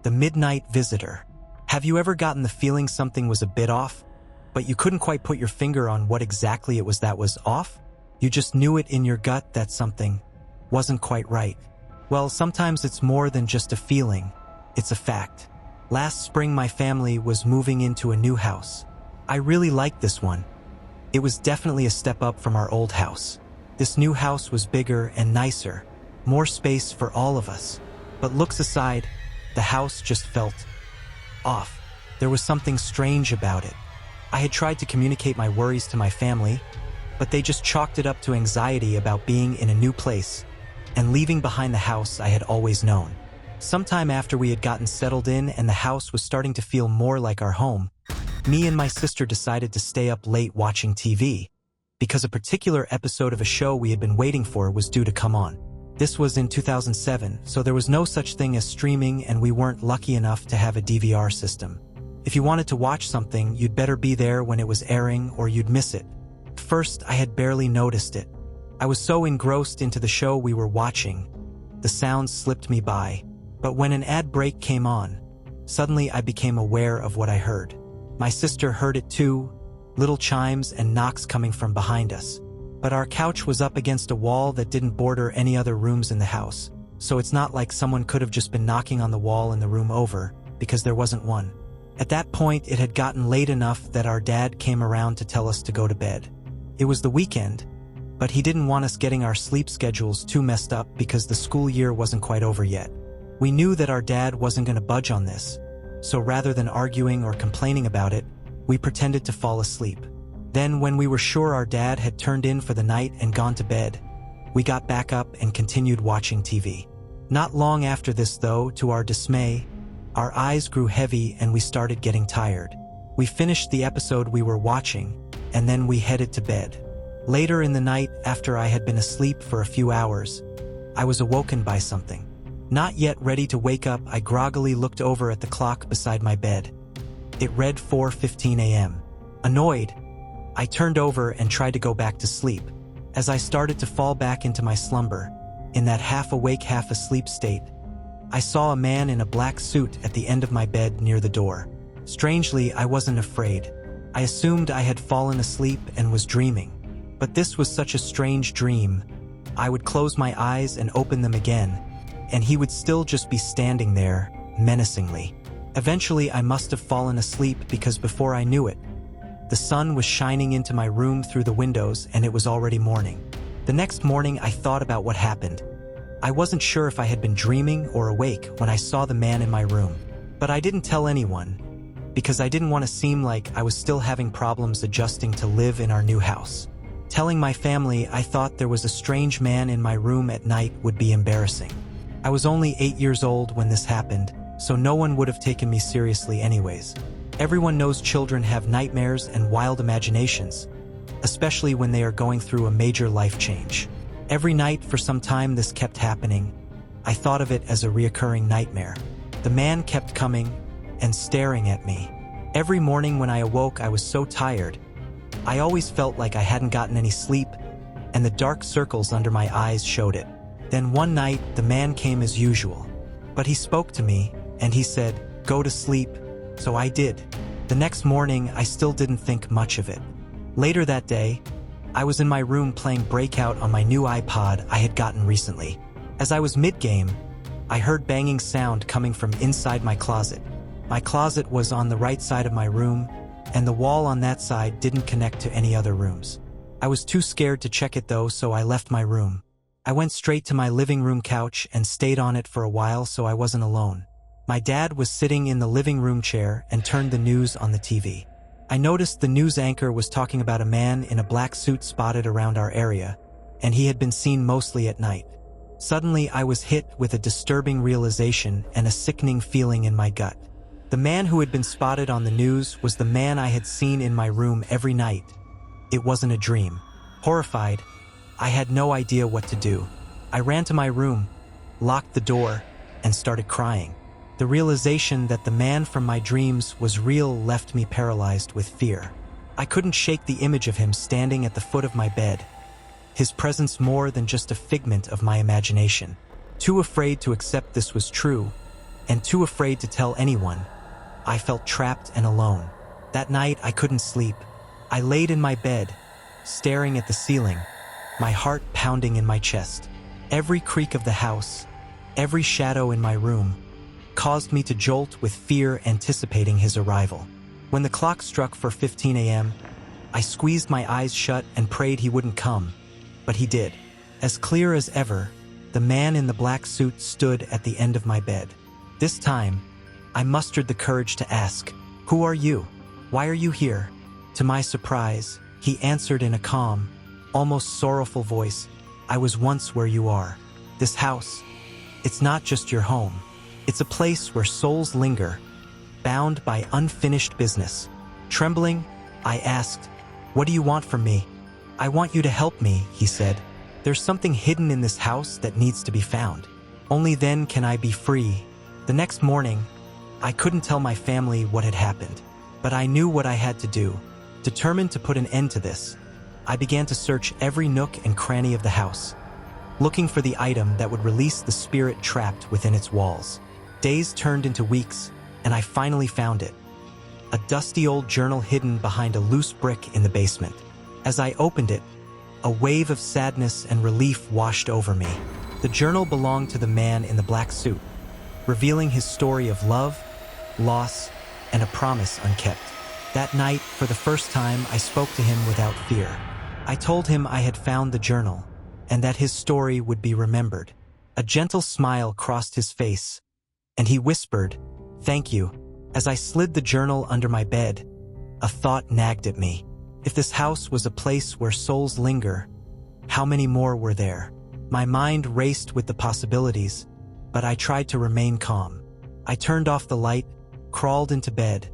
The midnight visitor. Have you ever gotten the feeling something was a bit off, but you couldn't quite put your finger on what exactly it was that was off? You just knew it in your gut that something wasn't quite right. Well, sometimes it's more than just a feeling, it's a fact. Last spring my family was moving into a new house. I really liked this one. It was definitely a step up from our old house. This new house was bigger and nicer, more space for all of us. But looks aside, the house just felt off. There was something strange about it. I had tried to communicate my worries to my family, but they just chalked it up to anxiety about being in a new place and leaving behind the house I had always known. Sometime after we had gotten settled in and the house was starting to feel more like our home, me and my sister decided to stay up late watching TV because a particular episode of a show we had been waiting for was due to come on. This was in 2007, so there was no such thing as streaming and we weren't lucky enough to have a DVR system. If you wanted to watch something, you'd better be there when it was airing or you'd miss it. First, I had barely noticed it. I was so engrossed into the show we were watching, the sounds slipped me by. But when an ad break came on, suddenly I became aware of what I heard. My sister heard it too, little chimes and knocks coming from behind us. But our couch was up against a wall that didn't border any other rooms in the house, so it's not like someone could have just been knocking on the wall in the room over, because there wasn't one. At that point, it had gotten late enough that our dad came around to tell us to go to bed. It was the weekend, but he didn't want us getting our sleep schedules too messed up because the school year wasn't quite over yet. We knew that our dad wasn't going to budge on this, so rather than arguing or complaining about it, we pretended to fall asleep. Then, when we were sure our dad had turned in for the night and gone to bed, we got back up and continued watching TV. Not long after this, though, to our dismay, our eyes grew heavy and we started getting tired. We finished the episode we were watching, and then we headed to bed. Later in the night, after I had been asleep for a few hours, I was awoken by something. Not yet ready to wake up, I groggily looked over at the clock beside my bed. It read 4:15 a.m. Annoyed, I turned over and tried to go back to sleep. As I started to fall back into my slumber, in that half-awake, half-asleep state, I saw a man in a black suit at the end of my bed near the door. Strangely, I wasn't afraid. I assumed I had fallen asleep and was dreaming. But this was such a strange dream. I would close my eyes and open them again, and he would still just be standing there, menacingly. Eventually, I must have fallen asleep because before I knew it, the sun was shining into my room through the windows and it was already morning. The next morning, I thought about what happened. I wasn't sure if I had been dreaming or awake when I saw the man in my room. But I didn't tell anyone, because I didn't want to seem like I was still having problems adjusting to live in our new house. Telling my family I thought there was a strange man in my room at night would be embarrassing. I was only 8 years old when this happened, so no one would have taken me seriously anyways. Everyone knows children have nightmares and wild imaginations, especially when they are going through a major life change. Every night for some time this kept happening. I thought of it as a reoccurring nightmare. The man kept coming and staring at me. Every morning when I awoke, I was so tired. I always felt like I hadn't gotten any sleep, and the dark circles under my eyes showed it. Then one night, the man came as usual. But he spoke to me, and he said, "Go to sleep." So I did. The next morning, I still didn't think much of it. Later that day, I was in my room playing Breakout on my new iPod I had gotten recently. As I was mid-game, I heard banging sound coming from inside my closet. My closet was on the right side of my room, and the wall on that side didn't connect to any other rooms. I was too scared to check it though, so I left my room. I went straight to my living room couch and stayed on it for a while so I wasn't alone. My dad was sitting in the living room chair and turned the news on the TV. I noticed the news anchor was talking about a man in a black suit spotted around our area, and he had been seen mostly at night. Suddenly, I was hit with a disturbing realization and a sickening feeling in my gut. The man who had been spotted on the news was the man I had seen in my room every night. It wasn't a dream. Horrified, I had no idea what to do. I ran to my room, locked the door, and started crying. The realization that the man from my dreams was real left me paralyzed with fear. I couldn't shake the image of him standing at the foot of my bed, his presence more than just a figment of my imagination. Too afraid to accept this was true, and too afraid to tell anyone. I felt trapped and alone. That night, I couldn't sleep. I laid in my bed, staring at the ceiling, my heart pounding in my chest. Every creak of the house, every shadow in my room, caused me to jolt with fear, anticipating his arrival. When the clock struck for 15 a.m., I squeezed my eyes shut and prayed he wouldn't come. But he did. As clear as ever, the man in the black suit stood at the end of my bed. This time, I mustered the courage to ask, "Who are you? Why are you here?" To my surprise, he answered in a calm, almost sorrowful voice, "I was once where you are. This house, it's not just your home. It's a place where souls linger, bound by unfinished business." Trembling, I asked, "What do you want from me?" "I want you to help me," he said. "There's something hidden in this house that needs to be found. Only then can I be free." The next morning, I couldn't tell my family what had happened, but I knew what I had to do. Determined to put an end to this, I began to search every nook and cranny of the house, looking for the item that would release the spirit trapped within its walls. Days turned into weeks, and I finally found it. A dusty old journal hidden behind a loose brick in the basement. As I opened it, a wave of sadness and relief washed over me. The journal belonged to the man in the black suit, revealing his story of love, loss, and a promise unkept. That night, for the first time, I spoke to him without fear. I told him I had found the journal, and that his story would be remembered. A gentle smile crossed his face, and he whispered, "Thank you." As I slid the journal under my bed, a thought nagged at me. If this house was a place where souls linger, how many more were there? My mind raced with the possibilities, but I tried to remain calm. I turned off the light, crawled into bed,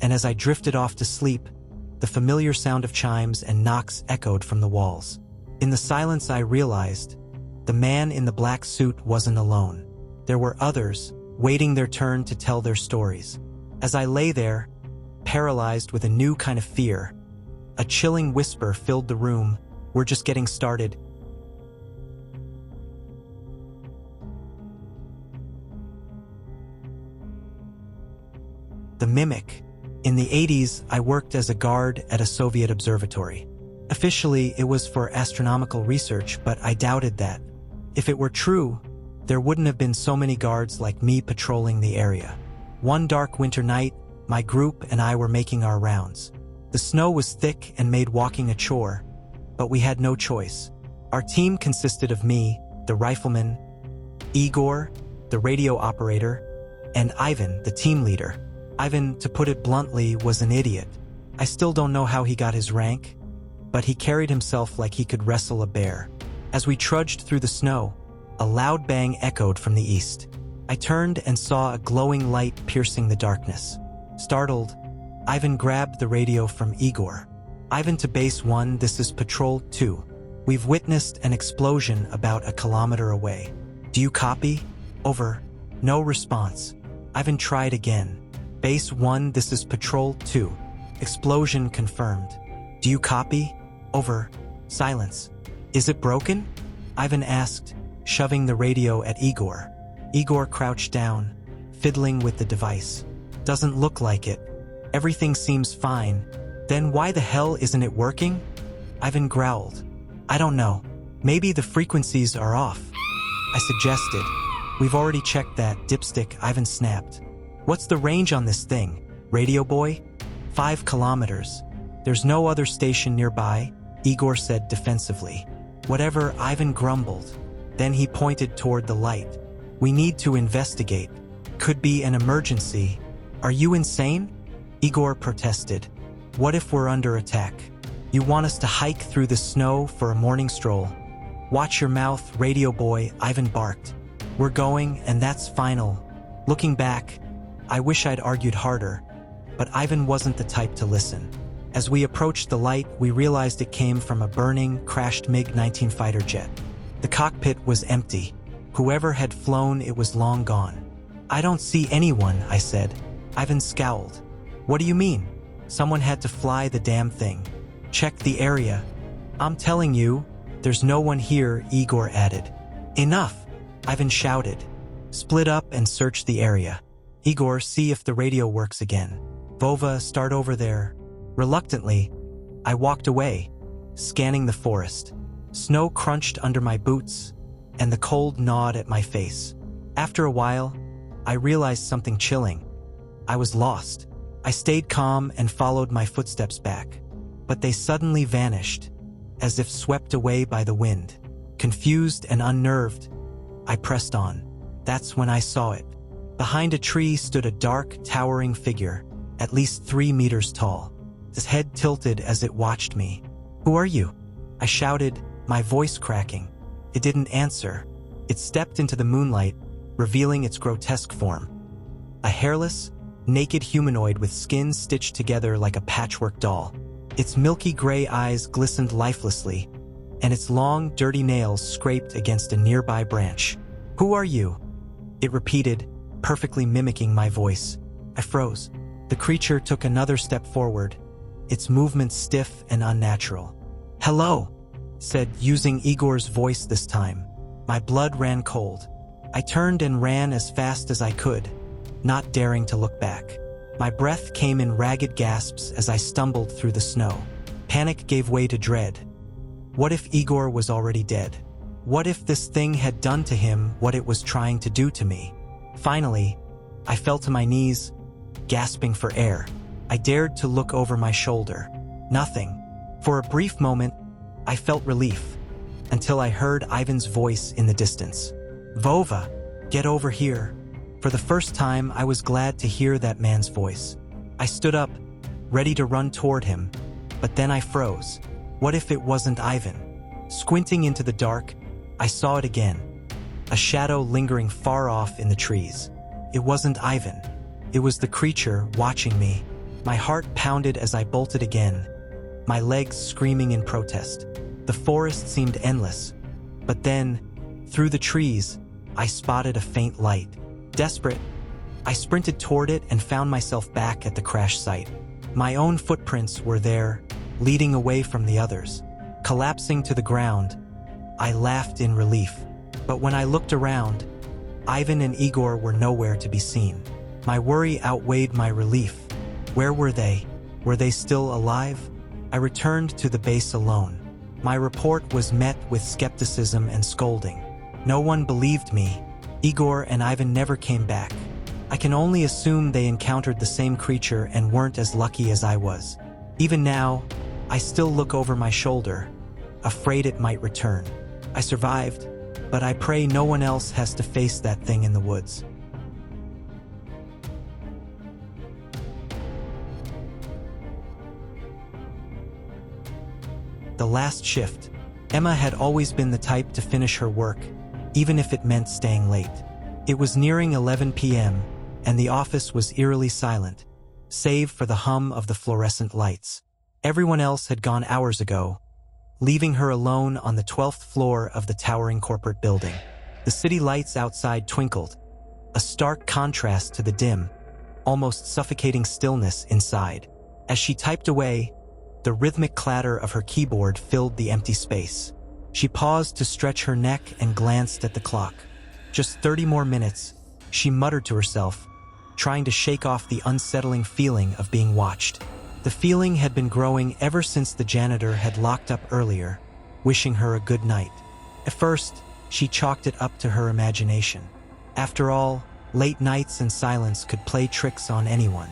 and as I drifted off to sleep, the familiar sound of chimes and knocks echoed from the walls. In the silence, I realized the man in the black suit wasn't alone. There were others, waiting their turn to tell their stories. As I lay there, paralyzed with a new kind of fear, a chilling whisper filled the room, "We're just getting started." The Mimic. In the 80s, I worked as a guard at a Soviet observatory. Officially, it was for astronomical research, but I doubted that. If it were true, there wouldn't have been so many guards like me patrolling the area. One dark winter night, my group and I were making our rounds. The snow was thick and made walking a chore, but we had no choice. Our team consisted of me, the rifleman, Igor, the radio operator, and Ivan, the team leader. Ivan, to put it bluntly, was an idiot. I still don't know how he got his rank, but he carried himself like he could wrestle a bear. As we trudged through the snow, a loud bang echoed from the east. I turned and saw a glowing light piercing the darkness. Startled, Ivan grabbed the radio from Igor. "Ivan to Base 1, this is Patrol 2. We've witnessed an explosion about a kilometer away. Do you copy? Over." No response. Ivan tried again. "Base 1, this is Patrol 2. Explosion confirmed. Do you copy? Over." Silence. "Is it broken?" Ivan asked, shoving the radio at Igor. Igor crouched down, fiddling with the device. "Doesn't look like it. Everything seems fine. Then why the hell isn't it working?" Ivan growled. "I don't know. Maybe the frequencies are off." I suggested. "We've already checked that, dipstick," Ivan snapped. "What's the range on this thing, radio boy?" 5 kilometers. "There's no other station nearby," Igor said defensively. "Whatever," Ivan grumbled. Then he pointed toward the light. "We need to investigate. Could be an emergency." "Are you insane?" Igor protested. "What if we're under attack? You want us to hike through the snow for a morning stroll?" "Watch your mouth, radio boy," Ivan barked. "We're going, and that's final." Looking back, I wish I'd argued harder, but Ivan wasn't the type to listen. As we approached the light, we realized it came from a burning, crashed MiG-19 fighter jet. The cockpit was empty. Whoever had flown it was long gone. "I don't see anyone," I said. Ivan scowled. "What do you mean?" "Someone had to fly the damn thing. Check the area." "I'm telling you, there's no one here," Igor added. "Enough," Ivan shouted. Split up and search the area. Igor, see if the radio works again. Vova, start over there. Reluctantly, I walked away, scanning the forest. Snow crunched under my boots, and the cold gnawed at my face. After a while, I realized something chilling. I was lost. I stayed calm and followed my footsteps back, but they suddenly vanished, as if swept away by the wind. Confused and unnerved, I pressed on. That's when I saw it. Behind a tree stood a dark, towering figure, at least 3 meters tall. His head tilted as it watched me. "Who are you?" I shouted, my voice cracking. It didn't answer. It stepped into the moonlight, revealing its grotesque form. A hairless, naked humanoid with skin stitched together like a patchwork doll. Its milky gray eyes glistened lifelessly, and its long, dirty nails scraped against a nearby branch. "Who are you?" It repeated, perfectly mimicking my voice. I froze. The creature took another step forward, its movements stiff and unnatural. "Hello," said, using Igor's voice this time. My blood ran cold. I turned and ran as fast as I could, not daring to look back. My breath came in ragged gasps as I stumbled through the snow. Panic gave way to dread. What if Igor was already dead? What if this thing had done to him what it was trying to do to me? Finally, I fell to my knees, gasping for air. I dared to look over my shoulder. Nothing. For a brief moment, I felt relief, until I heard Ivan's voice in the distance. "Vova, get over here." For the first time, I was glad to hear that man's voice. I stood up, ready to run toward him, but then I froze. What if it wasn't Ivan? Squinting into the dark, I saw it again. A shadow lingering far off in the trees. It wasn't Ivan. It was the creature watching me. My heart pounded as I bolted again, my legs screaming in protest. The forest seemed endless, but then, through the trees, I spotted a faint light. Desperate, I sprinted toward it and found myself back at the crash site. My own footprints were there, leading away from the others. Collapsing to the ground, I laughed in relief. But when I looked around, Ivan and Igor were nowhere to be seen. My worry outweighed my relief. Where were they? Were they still alive? I returned to the base alone. My report was met with skepticism and scolding. No one believed me. Igor and Ivan never came back. I can only assume they encountered the same creature and weren't as lucky as I was. Even now, I still look over my shoulder, afraid it might return. I survived, but I pray no one else has to face that thing in the woods. The last shift. Emma had always been the type to finish her work, even if it meant staying late. It was nearing 11 p.m., and the office was eerily silent, save for the hum of the fluorescent lights. Everyone else had gone hours ago, leaving her alone on the 12th floor of the towering corporate building. The city lights outside twinkled, a stark contrast to the dim, almost suffocating stillness inside. As she typed away, the rhythmic clatter of her keyboard filled the empty space. She paused to stretch her neck and glanced at the clock. Just 30 more minutes, she muttered to herself, trying to shake off the unsettling feeling of being watched. The feeling had been growing ever since the janitor had locked up earlier, wishing her a good night. At first, she chalked it up to her imagination. After all, late nights and silence could play tricks on anyone.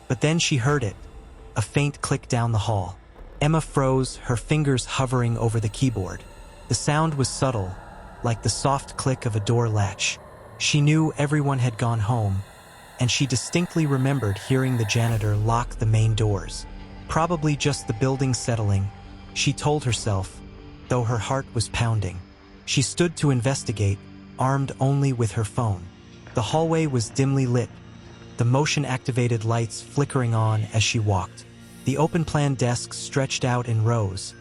But then she heard it, a faint click down the hall. Emma froze, her fingers hovering over the keyboard. The sound was subtle, like the soft click of a door latch. She knew everyone had gone home, and she distinctly remembered hearing the janitor lock the main doors. Probably just the building settling, she told herself, though her heart was pounding. She stood to investigate, armed only with her phone. The hallway was dimly lit, the motion-activated lights flickering on as she walked. The open-plan desks stretched out in rows,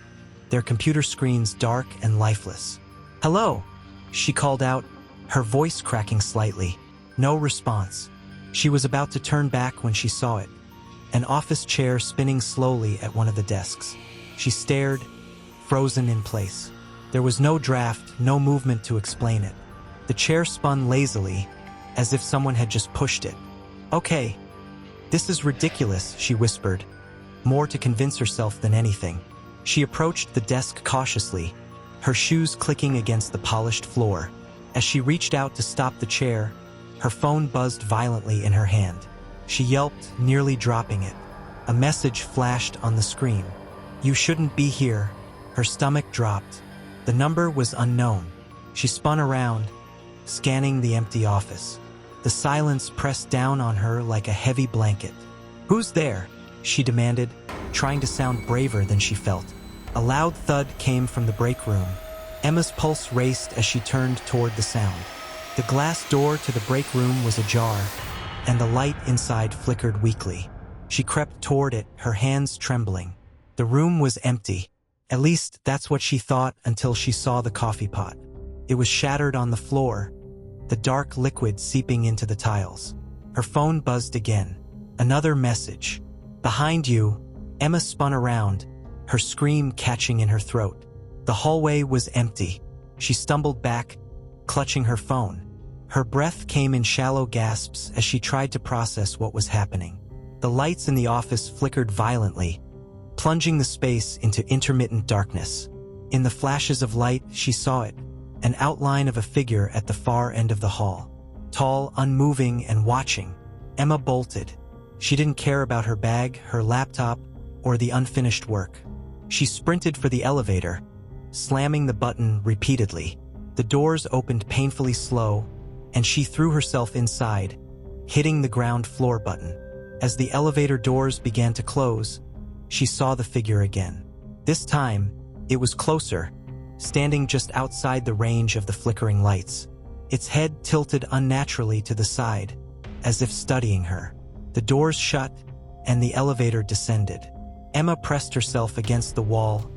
their computer screens dark and lifeless. "Hello," she called out, her voice cracking slightly. No response. She was about to turn back when she saw it, an office chair spinning slowly at one of the desks. She stared, frozen in place. There was no draft, no movement to explain it. The chair spun lazily, as if someone had just pushed it. "Okay, this is ridiculous," she whispered, more to convince herself than anything. She approached the desk cautiously, her shoes clicking against the polished floor. As she reached out to stop the chair, her phone buzzed violently in her hand. She yelped, nearly dropping it. A message flashed on the screen. "You shouldn't be here." Her stomach dropped. The number was unknown. She spun around, scanning the empty office. The silence pressed down on her like a heavy blanket. "Who's there?" she demanded, trying to sound braver than she felt. A loud thud came from the break room. Emma's pulse raced as she turned toward the sound. The glass door to the break room was ajar, and the light inside flickered weakly. She crept toward it, her hands trembling. The room was empty. At least that's what she thought until she saw the coffee pot. It was shattered on the floor, the dark liquid seeping into the tiles. Her phone buzzed again. Another message. "Behind you." Emma spun around, her scream catching in her throat. The hallway was empty. She stumbled back, clutching her phone. Her breath came in shallow gasps as she tried to process what was happening. The lights in the office flickered violently, plunging the space into intermittent darkness. In the flashes of light, she saw it, an outline of a figure at the far end of the hall. Tall, unmoving, and watching. Emma bolted. She didn't care about her bag, her laptop, or the unfinished work. She sprinted for the elevator, slamming the button repeatedly. The doors opened painfully slow, and she threw herself inside, hitting the ground floor button. As the elevator doors began to close, she saw the figure again. This time, it was closer, standing just outside the range of the flickering lights. Its head tilted unnaturally to the side, as if studying her. The doors shut, and the elevator descended. Emma pressed herself against the wall,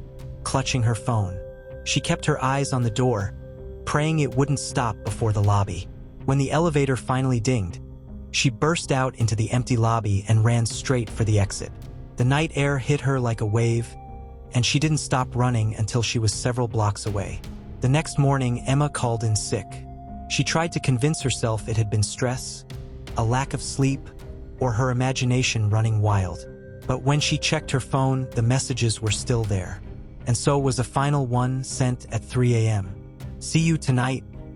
clutching her phone. She kept her eyes on the door, praying it wouldn't stop before the lobby. When the elevator finally dinged, she burst out into the empty lobby and ran straight for the exit. The night air hit her like a wave, and she didn't stop running until she was several blocks away. The next morning, Emma called in sick. She tried to convince herself it had been stress, a lack of sleep, or her imagination running wild. But when she checked her phone, the messages were still there. And so was a final one sent at 3 a.m. "See you tonight,